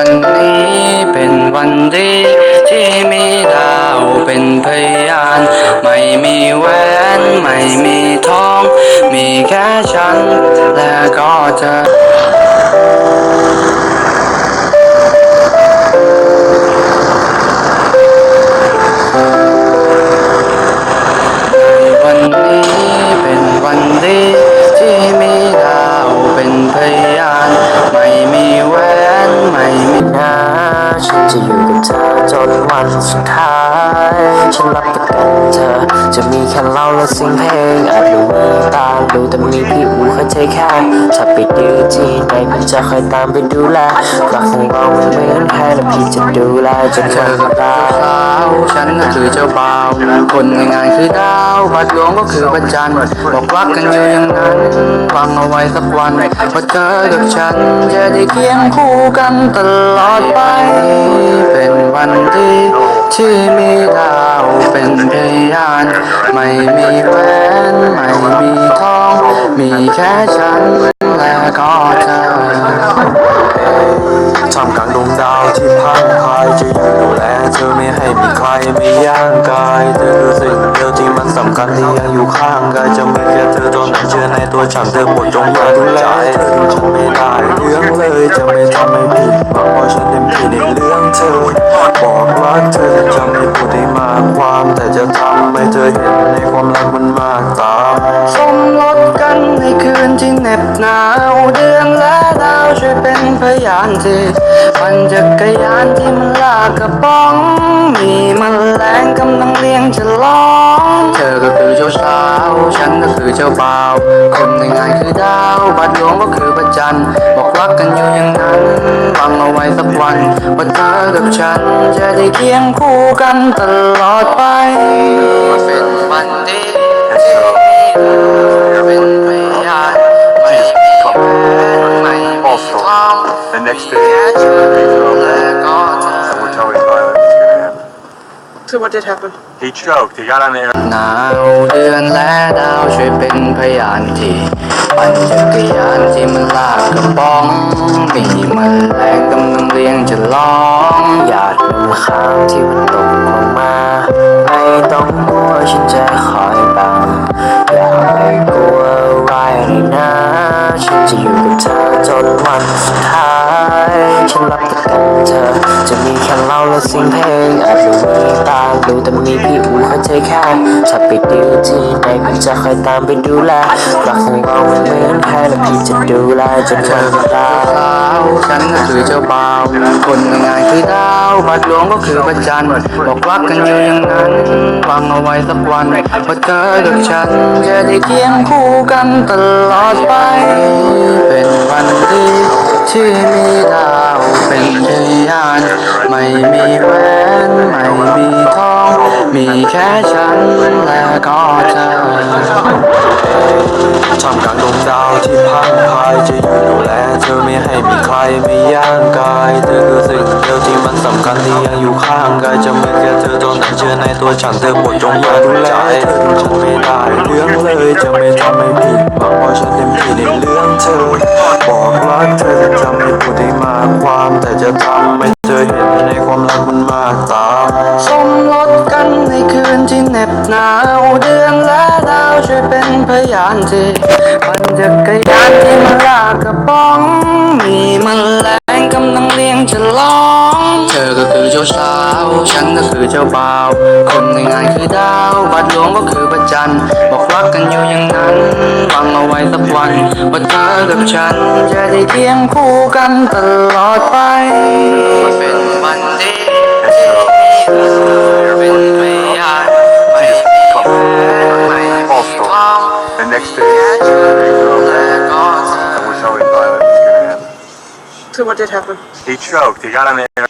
วันนี้เป็นวันดีที่มีดาวเป็นพยานไม่มีแหวนไม่มีทองมีแค่ฉันและก็เธอวันนี้เป็นวันดีที่มีดาวเป็นพยานไม่มีแหวนไม่มีนะฉันจะอยู่กับเธอจนวันสุดท้ายฉันรับประกันเธอจะมีแค่เราและเสียงเพลงอาจดูมีตาดูแต่มีพี่อูเข้าใจแค่ถ้าไปดื้อที่ไหนพี่จะคอยตามไปดูแลรักของเราไม่เหมือนใครและพี่จะดูแลจนวันตาย ฉันก็คือเจ้าบ่าวคนในงานคือดาวบัดหลวงก็คือพระจันทร์บอกรักกันอยู่อย่างนั้นวางเอาไว้สักวันว่าเธอกับฉันจะได้เคียงคู่กันตลอดไปเป็นวันดีที่มีดาวเป็นพยานไม่มีแหวนไม่มีทองมีแค่ฉันและก็เธอท่ามกลางดวงดาวที่พังพายจะอยู่ดูแลเธอไม่ให้มีใครไม่ย่างกายเธอคือสิ่งเดียวที่มันสำคัญที่ยังอยู่ข้างกายจะมีแค่เธอเท่านั้นเชื่อในตัวฉันเธอโปรดจงมาดูแลเธอดูฉันไม่ได้เรื่องเลยจะไม่ทำให้ผิดหวังเพราะฉันเต็มที่ในเรื่องเธอบอกรักเธอจะไม่พูดให้มากความแต่จะทำให้เธอเห็นในความรักมันมากตาสมรสกันในคืนที่เหน็บหนาวเดือนและดาวช่วยเป็นพยานทีปั่นจักรยานที่มันลากกระป๋องมีแมลงกำลังเลี้ยงฉลองเธอก็คือเจ้าสาวฉันก็คือเจ้าบ่าวคนในงานคือดาวบัดหลวงก็คือพระจันทร์บอกรักกันอยู่อย่างนั้นฟังเอาไว้สักวันว่าเธอกับฉันจะได้เคียงคู่กันตลอดไปเป็นวันดีเป็นพยานไม่มีแหวนไม่มีทอง The next แค่ฉันและก็เธอ we're totally fine. It's gonna happen. So what did happen? He choked. He got on the air. หนาวเดือนและดาวช่วยเป็นพยานทีปั่นจักรยานที่มันลากกระป๋องมีแมลงกำลังเลี้ยงฉลอง หยาดน้ำค้างที่มันตกลงมาไม่ต้องกลัวฉันจะคอยบังอย่าไปกลัวอะไรเลยนะฉันจะอยู่กับเธอจนวันสุดท้ายฉันรับประกันเธอจะมีแค่เราและเสียงเพลงอาจดูมีตาดูแต่มีพี่อูเข้าใจแค่ถ้าไปดื้อที่ไหนพี่จะคอยตามไปดูแลรักของเราไม่เหมือนใครและพี่จะดูแลจนวันตาย สาวฉันก็คือเจ้าบ่าวคนในงานคือดาวบัดหลวงก็คือพระจันทร์บอกรักกันอยู่อย่างนั้นวางเอาไว้สักวันว่าเธอกับฉันจะได้เคียงคู่กันตลอดไปเป็นวันดีที่มีดาวเป็นพยานไม่มีแหวนไม่มีทองมีแค่ฉันและก็เธอท่ามกลางดวงดาวที่พังพายจะอยู่ดูแลเธอไม่ให้มีใครไม่ย่างกายเธอคือสิ่งเดียวที่มันสำคัญที่ยังอยู่ข้างกายจะมีแค่เธอเท่านั้นเชื่อในตัวฉันเธอโปรดจงมาดูแลเธอดูฉันไม่ได้เรื่องเลยจะไม่ทำให้ผิดหวังเพราะฉันเต็มที่ในเรื่องเธอบอกรักเธอจะไม่พูดให้มากความแต่จะทำให้เธอเห็นในความรักมันมากตา สมรสกันในคืนที่เหน็บหนาวเดือนและดาวช่วยเป็นพยานทีปั่นจักรยานที่มันลากกระป๋องมีแมลงกำลังเลี้ยงฉลองเธอก็คือเจ้าสาวฉันก็คือเจ้าบ่าวคนในงานคือดาวบัดหลวงก็คือพระจันทร์บอกรักกันอยู่อย่างนั้นวางเอาไว้สักวันว่าเธอกับฉันจะได้เคียงคู่กันตลอดไปเป็นวันดีเป็นพยานไม่มีแหวนไม่มีทอง The next แค่ฉันและก็เธอ we're totally fine. It's gonna happen. So what did happen? He choked. He got on the air.